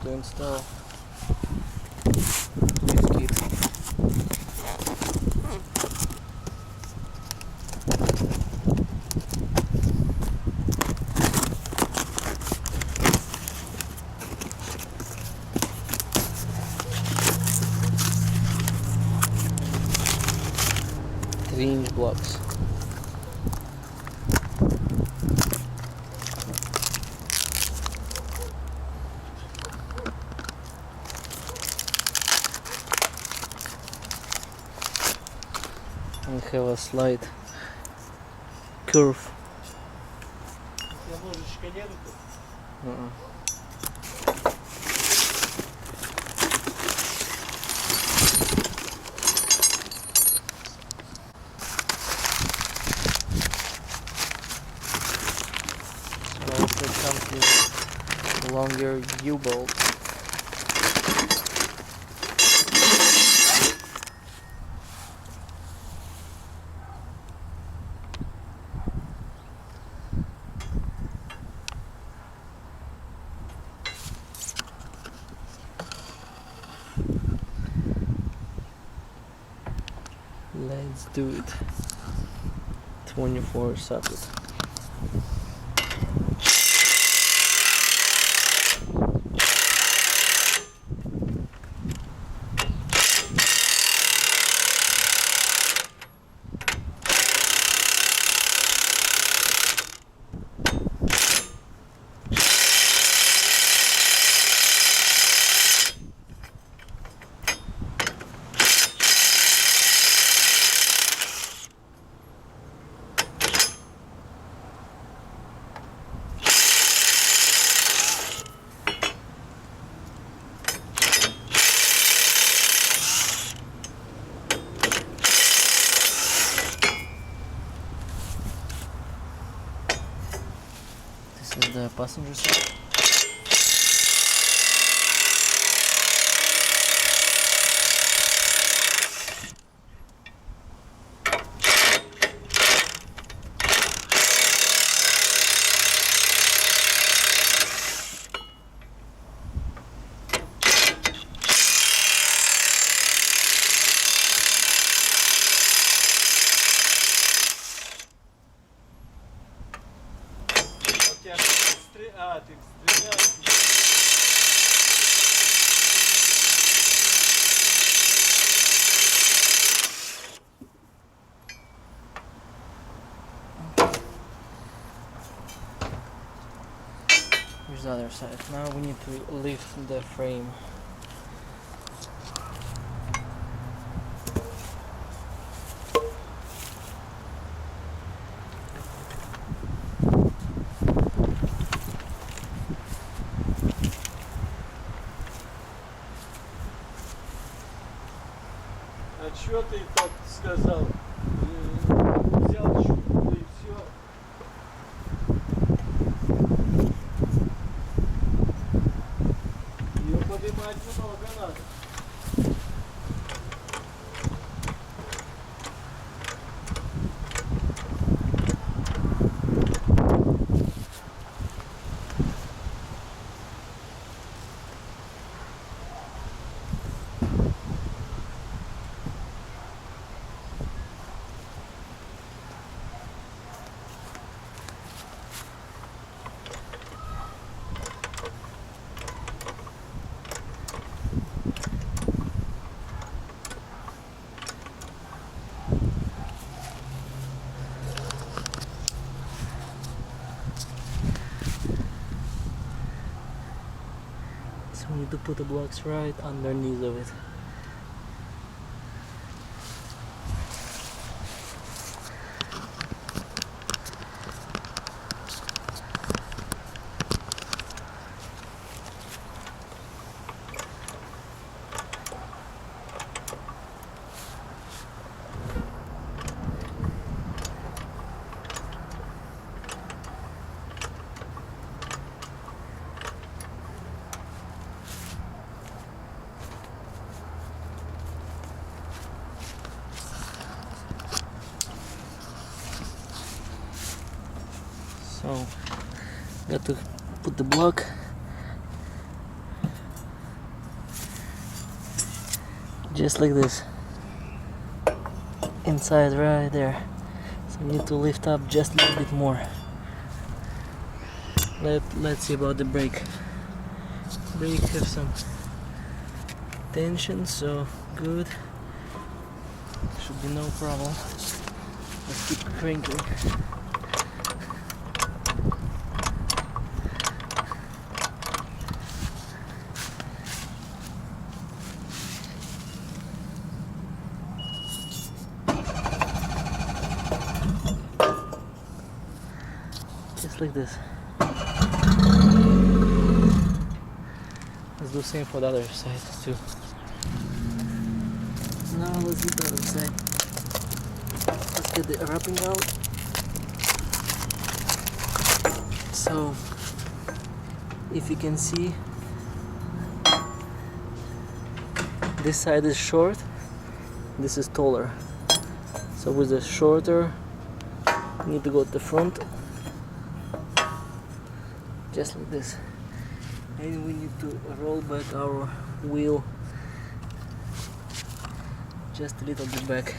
to install this kit. 3-inch blocks. And have a slight curve. Also comes with longer U-bolt. Let's do it. 24 socket. This is the passenger side. Here's the other side. Now we need to lift the frame. А чё ты так сказал? Взял щуку и все. Ее поднимать много надо. So we need to put the blocks right underneath of it. So got to put the block just like this, inside right there. So you need to lift up just a little bit more. Let's see about the brake. Brake have some tension, so good, should be no problem. Let's keep cranking. Just like this. Let's do the same for the other side too. Now let's do the other side. Let's get the wrapping out. So, if you can see, this side is short, this is taller. So with the shorter, you need to go to the front, just like this. And we need to roll back our wheel just a little bit back.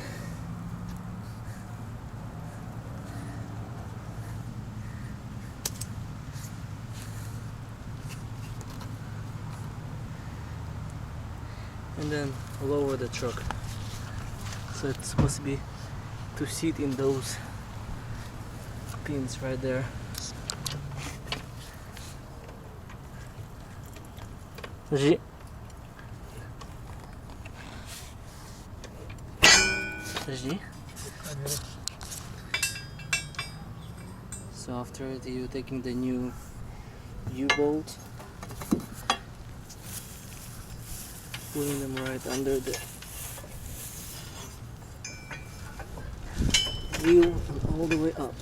And then lower the truck. So it's supposed to be to sit in those pins right there. Подожди. Подожди. So after it, you're taking the new U-bolt, putting them right under the wheel and all the way up.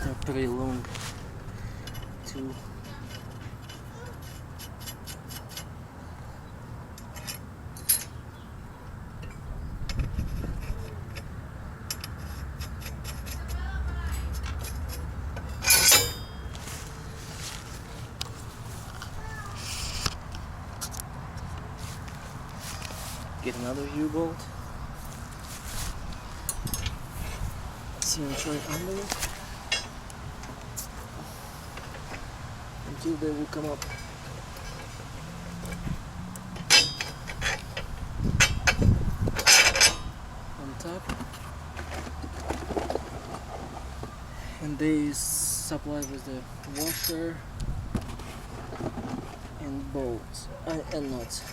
They're pretty long too. Get another U-bolt. See and try under it until they will come up. On top, and they supply with the washer and bolts and nuts.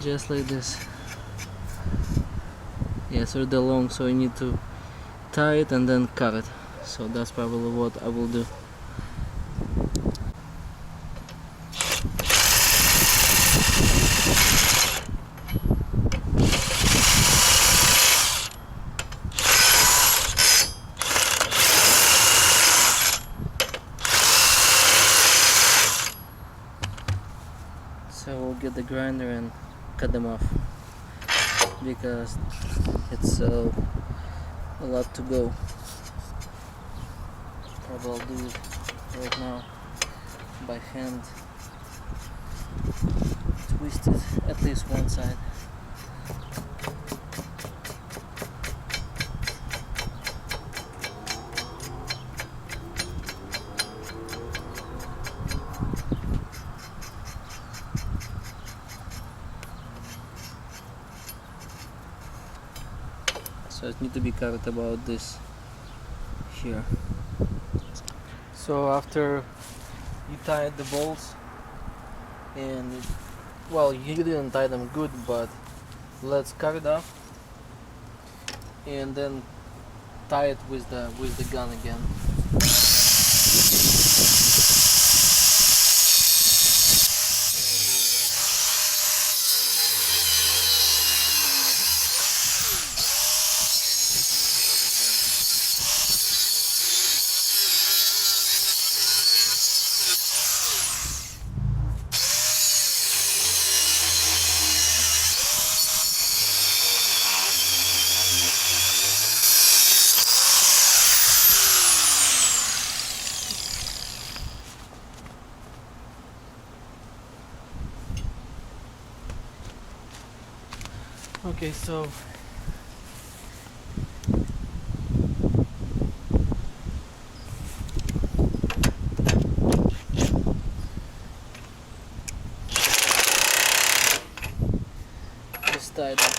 Just like this. Yeah, so they're long, so you need to tie it and then cut it. So that's probably what I will do. So we'll get the grinder and cut them off because it's a lot to go. Probably I'll do it right now by hand. Twist it at least one side. So it needs to be cut about this here. So after you tied the bolts and well, you didn't tie them good, but let's cut it off and then tie it with the gun again. Okay, so just tied up.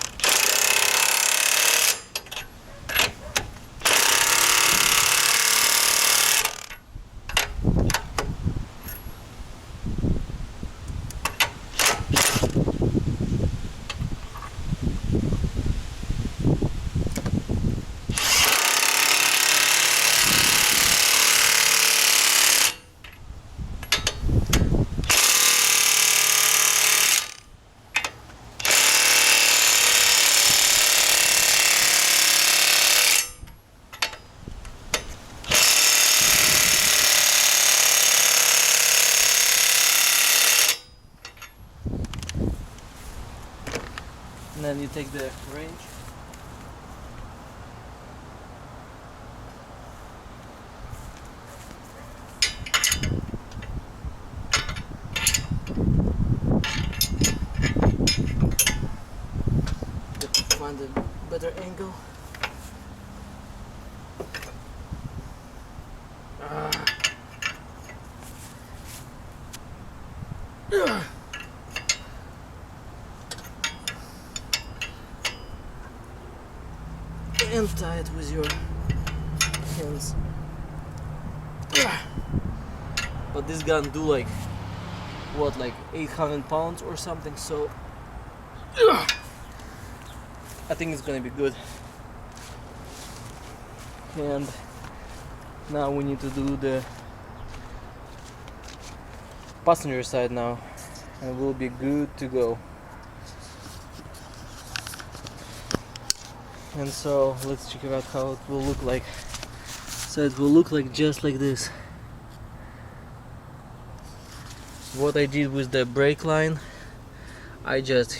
And then you take the wrench. Get to find a better angle. And tie it with your hands. But this gun do like what, like 800 pounds or something, so I think it's gonna be good. And now we need to do the passenger side now, and we'll be good to go. And so let's check out how it will look like. So it will look like just like this. What I did with the brake line, I just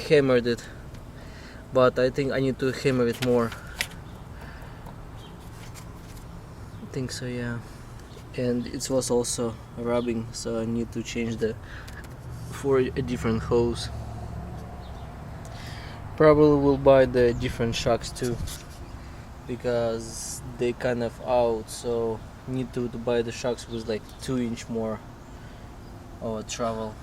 hammered it, but I think I need to hammer it more. I think so, yeah. And it was also rubbing, so I need to change for a different hose. Probably will buy the different shocks too, because they kind of out, so need to buy the shocks with like 2 inch more of travel.